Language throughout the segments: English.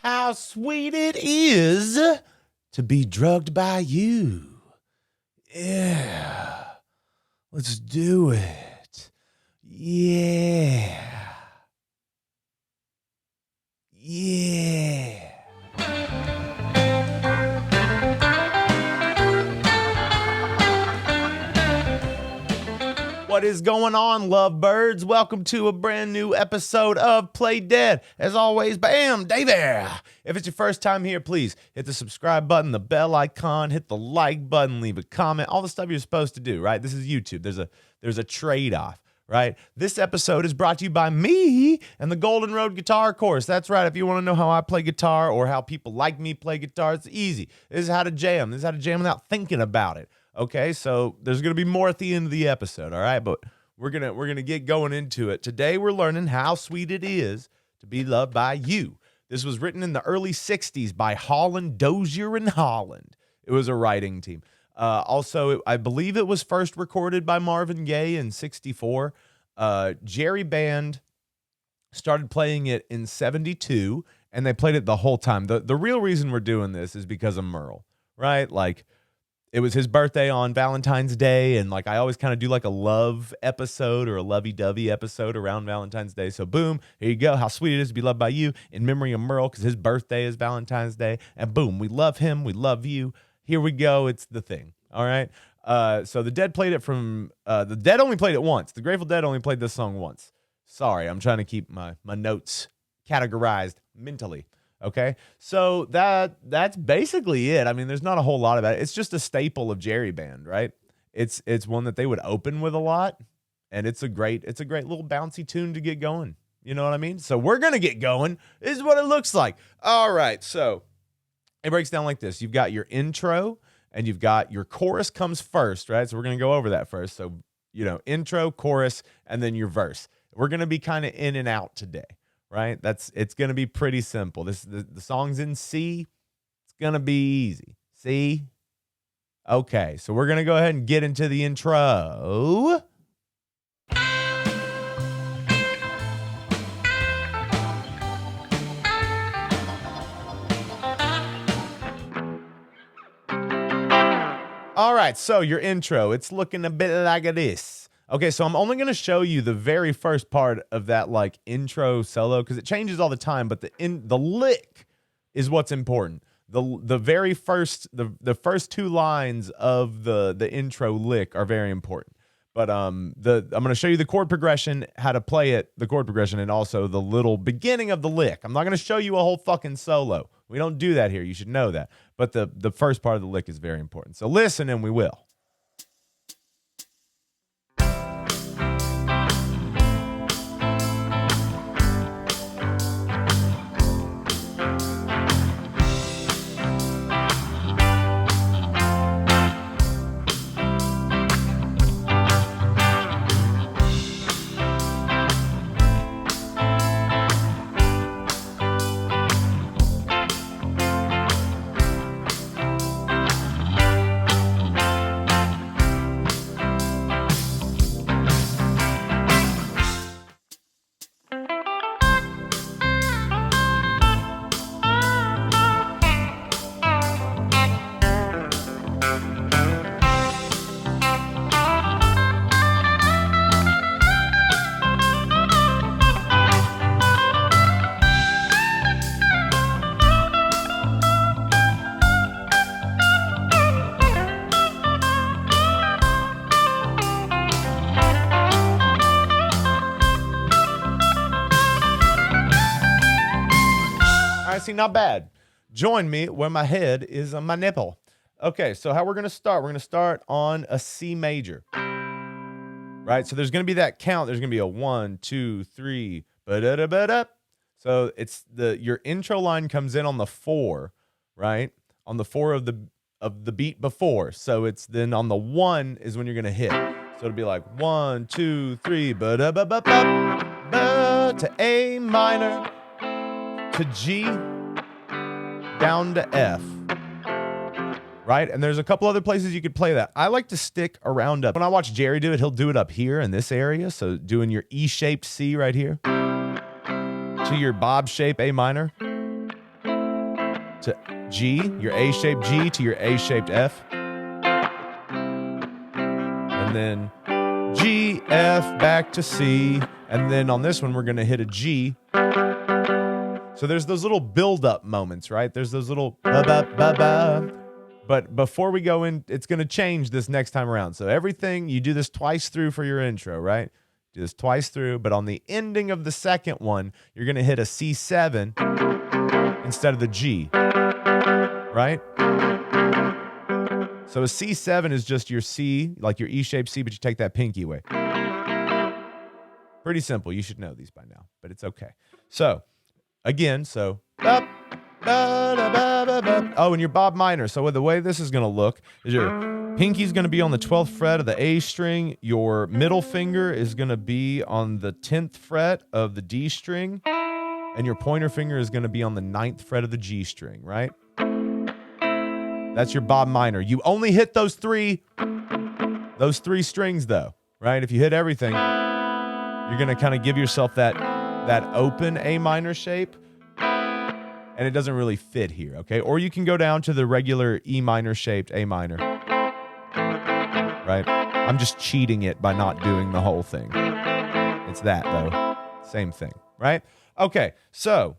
how sweet it is to be drugged by you. Yeah. Let's do it. Yeah. Yeah. What is going on, lovebirds? Welcome to a brand new episode of Play Dead. As always, bam, day there. If it's your first time here, please hit the subscribe button, the bell icon, hit the like button, leave a comment, all the stuff you're supposed to do, right? This is YouTube. There's a trade-off, right? This episode is brought to you by me and the Golden Road Guitar Course. That's right. If you want to know how I play guitar or how people like me play guitar, it's easy. This is how to jam. This is how to jam without thinking about it. Okay, so there's going to be more at the end of the episode, all right? But we're gonna get going into it. Today we're learning how sweet it is to be loved by you. This was written in the early 60s by Holland, Dozier and Holland. It was a writing team. I believe it was first recorded by Marvin Gaye in 64. Jerry Band started playing it in 72, and they played it the whole time. The real reason we're doing this is because of Merle, right? Like, it was his birthday on Valentine's Day, and like I always kind of do like a love episode or a lovey-dovey episode around Valentine's Day. So boom, here you go. How sweet it is to be loved by you in memory of Merle, because his birthday is Valentine's Day. And boom, we love him. We love you. Here we go. It's the thing. All right. So the Dead played it from the Dead only played it once. The Grateful Dead only played this song once. Sorry, I'm trying to keep my notes categorized mentally. Okay, so that's basically it. I mean, there's not a whole lot about it. It's just a staple of Jerry Band, right? It's one that they would open with a lot, and it's a great little bouncy tune to get going. You know what I mean? So we're gonna get going. This is what it looks like. All right, so it breaks down like this. You've got your intro, and you've got your chorus comes first, right? So we're gonna go over that first. So intro, chorus, and then your verse. We're gonna be kind of in and out today. Right? It's going to be pretty simple. The song's in C. It's going to be easy. C. Okay, so we're going to go ahead and get into the intro. All right, so your intro, it's looking a bit like this. Okay, so I'm only going to show you the very first part of that like intro solo because it changes all the time, but the lick is what's important. The very first the first two lines of the intro lick are very important. But I'm going to show you the chord progression, how to play it, the chord progression, and also the little beginning of the lick. I'm not going to show you a whole fucking solo. We don't do that here. You should know that. But the first part of the lick is very important. So listen and we will. See, not bad. Join me where my head is on my nipple. Okay, so how we're going to start? We're going to start on a C major. Right? So there's going to be that count. There's going to be a 1, 2, 3. Ba-da-da-ba-da. So it's your intro line comes in on the 4, right? On the 4 of the beat before. So it's then on the 1 is when you're going to hit. So it'll be like 1, 2, 3. Ba-da-ba-ba-ba. To A minor. To G. Down to F, right? And there's a couple other places you could play that. I like to stick around up. When I watch Jerry do it, he'll do it up here in this area. So doing your E-shaped C right here to your Bob shape A minor. to G, your A-shaped G to your A-shaped F. And then G, F, back to C. And then on this one, we're going to hit a G. So there's those little build-up moments, right? There's those little ba-ba-ba-ba. But before we go in, it's going to change this next time around. So everything, you do this twice through for your intro, right? Do this twice through. But on the ending of the second one, you're going to hit a C7 instead of the G, right? So a C7 is just your C, like your E-shaped C, but you take that pinky away. Pretty simple. You should know these by now, but it's okay. So, again, so... Oh, and your Bob minor. So the way this is going to look is your pinky's going to be on the 12th fret of the A string. Your middle finger is going to be on the 10th fret of the D string. And your pointer finger is going to be on the 9th fret of the G string, right? That's your Bob minor. You only hit those three strings, though, right? If you hit everything, you're going to kind of give yourself that open A minor shape. And it doesn't really fit here, okay? Or you can go down to the regular E minor shaped A minor, right? I'm just cheating it by not doing the whole thing. It's that, though. Same thing, right? Okay, so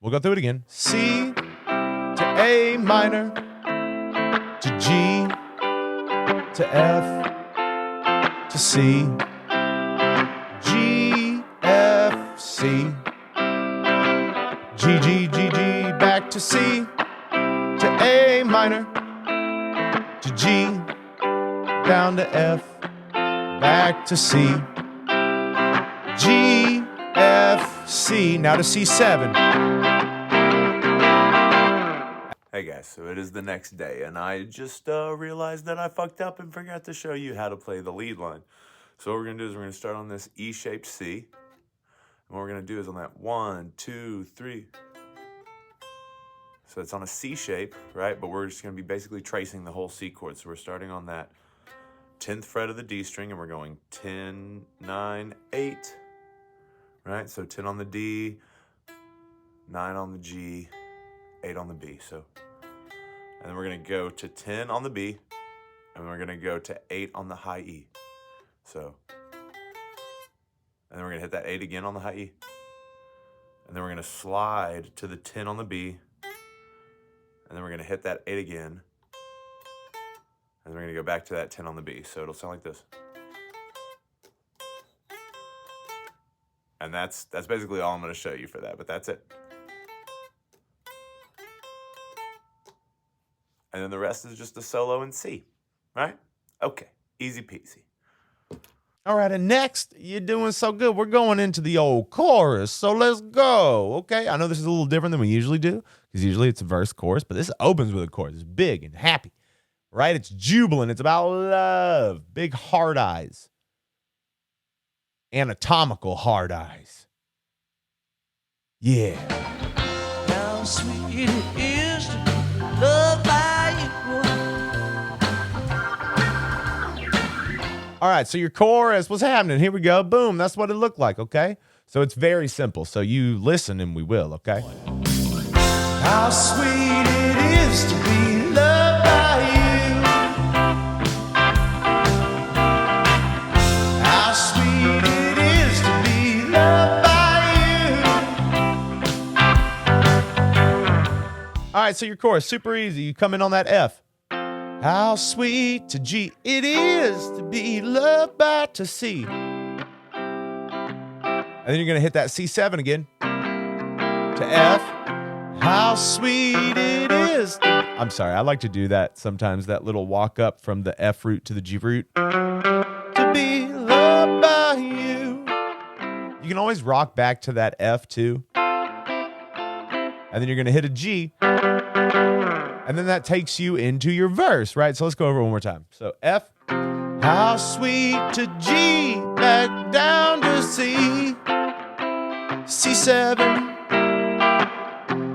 we'll go through it again. C to A minor to G to F to C, G, F, C, G, G, G, G, back to C, to A minor, to G, down to F, back to C, G, F, C, now to C7. Hey guys, so it is the next day, and I just realized that I fucked up and forgot to show you how to play the lead line. So what we're going to do is we're going to start on this E-shaped C. And what we're going to do is on that 1, 2, 3. So it's on a C shape, right? But we're just going to be basically tracing the whole C chord. So we're starting on that 10th fret of the D string, and we're going 10, 9, 8, right? So 10 on the D, 9 on the G, 8 on the B. So, and then we're going to go to 10 on the B, and we're going to go to 8 on the high E. So, and then we're going to hit that 8 again on the high E. And then we're going to slide to the 10 on the B. And then we're going to hit that 8 again. And then we're going to go back to that 10 on the B. So it'll sound like this. And that's basically all I'm going to show you for that, but that's it. And then the rest is just a solo in C, right? Okay, easy peasy. All right, and next, you're doing so good. We're going into the old chorus, so let's go, okay? I know this is a little different than we usually do, because usually it's a verse chorus, but this opens with a chorus. It's big and happy, right? It's jubilant. It's about love. Big hard eyes. Anatomical hard eyes. Yeah. How sweet it is to be loved by you. All right, so your chorus, what's happening? Here we go. Boom, that's what it looked like, okay? So it's very simple. So you listen and we will, okay? How sweet it is to be loved by you. How sweet it is to be loved by you. All right, so your chorus, super easy. You come in on that F. How sweet to G it is to be loved by to C. And then you're going to hit that C7 again to F. How sweet it is. I'm sorry, I like to do that sometimes, that little walk up from the F root to the G root. To be loved by you. You can always rock back to that F too. And then you're going to hit a G. And then that takes you into your verse, right? So let's go over it one more time. So F, how sweet to G, back down to C, C7.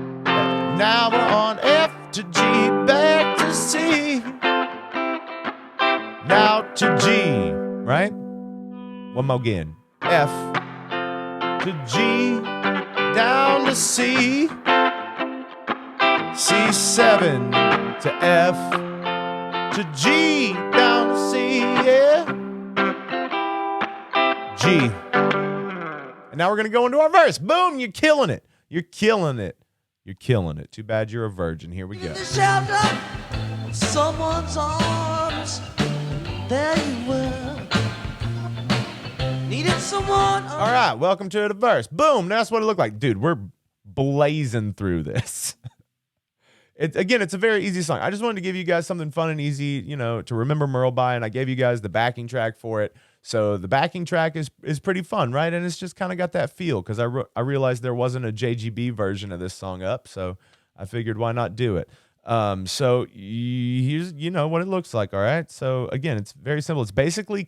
And now we're on F to G, back to C, now to G, right? One more again. F to G, down to C, C7 to F to G down to C, yeah. G. And now we're going to go into our verse. Boom, you're killing it. You're killing it. You're killing it. Too bad you're a virgin. Here we go. The shelter of someone's arms. There you were. Needed someone. All right, welcome to the verse. Boom, that's what it looked like. Dude, we're blazing through this. It's a very easy song. I just wanted to give you guys something fun and easy, to remember Merle by, and I gave you guys the backing track for it. So the backing track is pretty fun, right? And it's just kind of got that feel because I realized there wasn't a JGB version of this song up, so I figured why not do it. So here's what it looks like. All right. So again, it's very simple. It's basically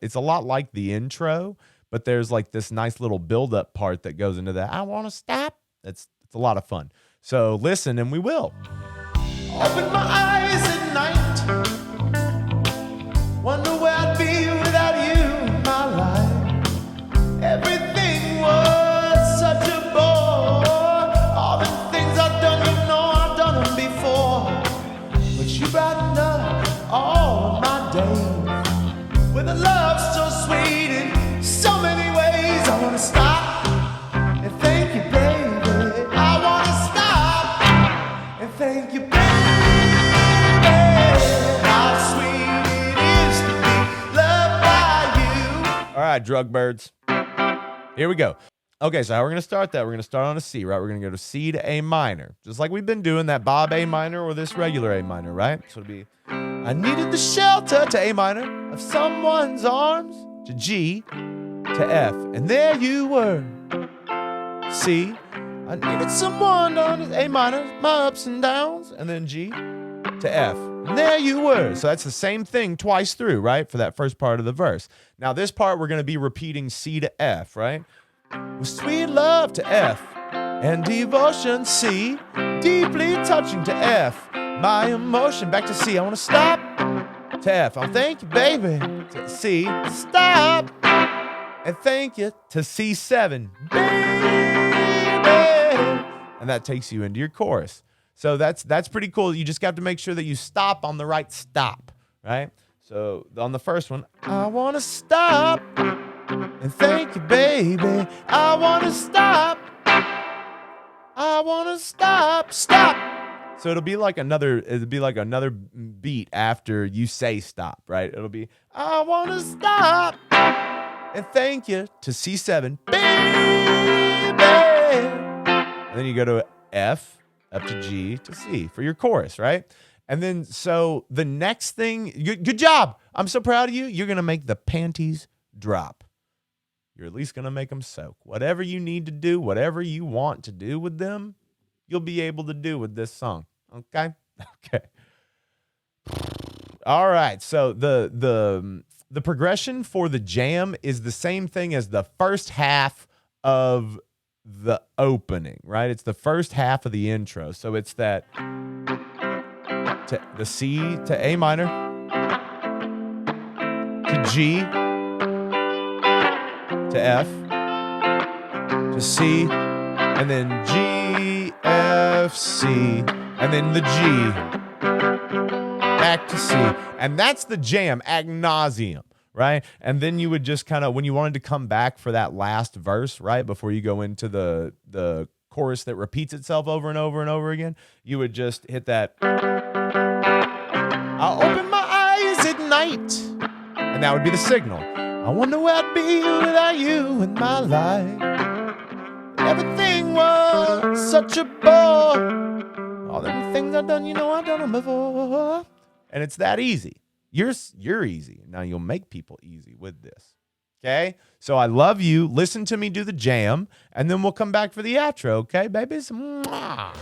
it's a lot like the intro, but there's like this nice little build up part that goes into that. I want to stop. It's a lot of fun. So listen, and we will. Open my eyes at night. Wonder where I'd be without you in my life. Everything was such a bore. All the things I've done, I've done them before. But you brightened up all of my days with a love so sweet in so many ways. I wanna stop and thank you, baby. I wanna stop and thank you, baby. How sweet it is to be loved by you. All right, drug birds. Here we go. Okay, so how we're going to start that? We're going to start on a C, right? We're going to go to C to A minor, just like we've been doing that Bob A minor or this regular A minor, right? So it'll be, I needed the shelter to A minor of someone's arms to G to F, and there you were. C, I needed someone on A minor, my ups and downs, and then G to F. And there you were. So that's the same thing twice through, right? For that first part of the verse. Now this part, we're going to be repeating C to F, right? With sweet love to F and devotion C, deeply touching to F. My emotion back to C. I want to stop to F. I'll thank you, baby. To C, stop. And thank you to C7, baby. And that takes you into your chorus. So that's pretty cool. You just got to make sure that you stop on the right stop, right? So on the first one, I want to stop and thank you, baby. I want to stop. I want to stop. So it'll be like another beat after you say stop, right? It'll be, I want to stop and thank you to C7, baby. And then you go to F, up to G to C for your chorus, right? And then, so the next thing, good job. I'm so proud of you. You're going to make the panties drop. You're at least going to make them soak. Whatever you need to do, whatever you want to do with them, you'll be able to do with this song. Okay? Okay. All right. So the progression for the jam is the same thing as the first half of the opening, right? It's the first half of the intro. So it's that the C to A minor to G to F to C and then G, F, C, and then the G back to C. And that's the jam ad nauseum. Right? And then you would just kind of, when you wanted to come back for that last verse, right, before you go into the chorus that repeats itself over and over and over again, you would just hit that. I'll open my eyes at night. And that would be the signal. I wonder where I'd be without you in my life. Everything was such a bore. All them things I've done, I've done them before. And it's that easy. You're easy. Now you'll make people easy with this. Okay? So I love you. Listen to me do the jam, and then we'll come back for the outro. Okay, babies? Mwah.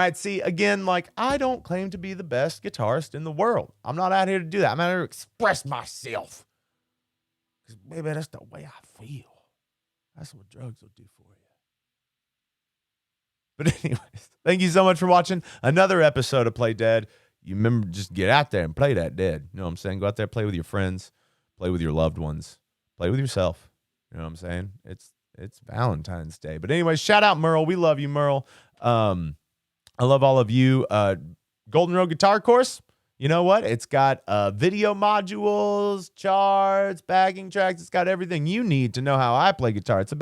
right. See, again, like I don't claim to be the best guitarist in the world. I'm not out here to do that. I'm out here to express myself. Because, baby, that's the way I feel. That's what drugs will do for you. But anyways, thank you so much for watching another episode of Play Dead. You remember, just get out there and play that dead. You know what I'm saying? Go out there, play with your friends, play with your loved ones, play with yourself. You know what I'm saying? It's Valentine's Day. But anyways, shout out Merle. We love you, Merle. I love all of you. Golden Road Guitar Course. You know what? It's got video modules, charts, backing tracks. It's got everything you need to know how I play guitar. It's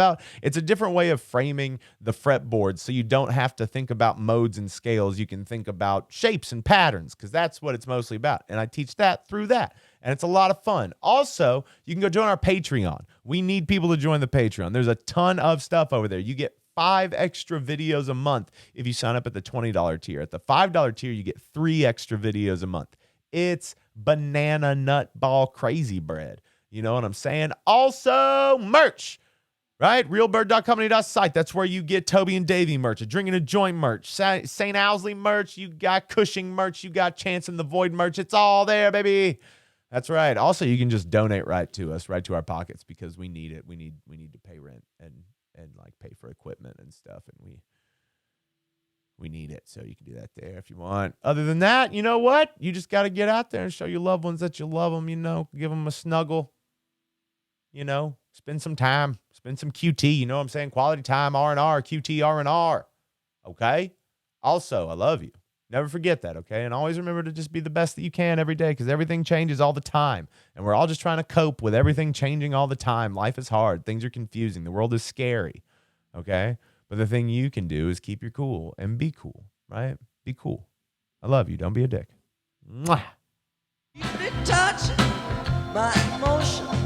a different way of framing the fretboard, so you don't have to think about modes and scales. You can think about shapes and patterns, because that's what it's mostly about. And I teach that through that. And it's a lot of fun. Also, you can go join our Patreon. We need people to join the Patreon. There's a ton of stuff over there. You get 5 extra videos a month if you sign up at the $20 tier. At the $5 tier, you get 3 extra videos a month. It's banana nut ball crazy bread. You know what I'm saying? Also, merch, right? Realbird.company.site. That's where you get Toby and Davey merch, a Drinking a Joint merch, St. Owsley merch. You got Cushing merch. You got Chance in the Void merch. It's all there, baby. That's right. Also, you can just donate right to us, right to our pockets, because we need it. We need to pay rent and like pay for equipment and stuff, and we need it. So you can do that there if you want. Other than that, you know what? You just got to get out there and show your loved ones that you love them, you know, give them a snuggle, you know, spend some time, spend some QT, you know what I'm saying? Quality time, R&R, QT, R&R. Okay? Also, I love you. Never forget that, okay? And always remember to just be the best that you can every day, because everything changes all the time. And we're all just trying to cope with everything changing all the time. Life is hard. Things are confusing. The world is scary, okay? But the thing you can do is keep your cool and be cool, right? Be cool. I love you. Don't be a dick. Mwah. You touch my emotions.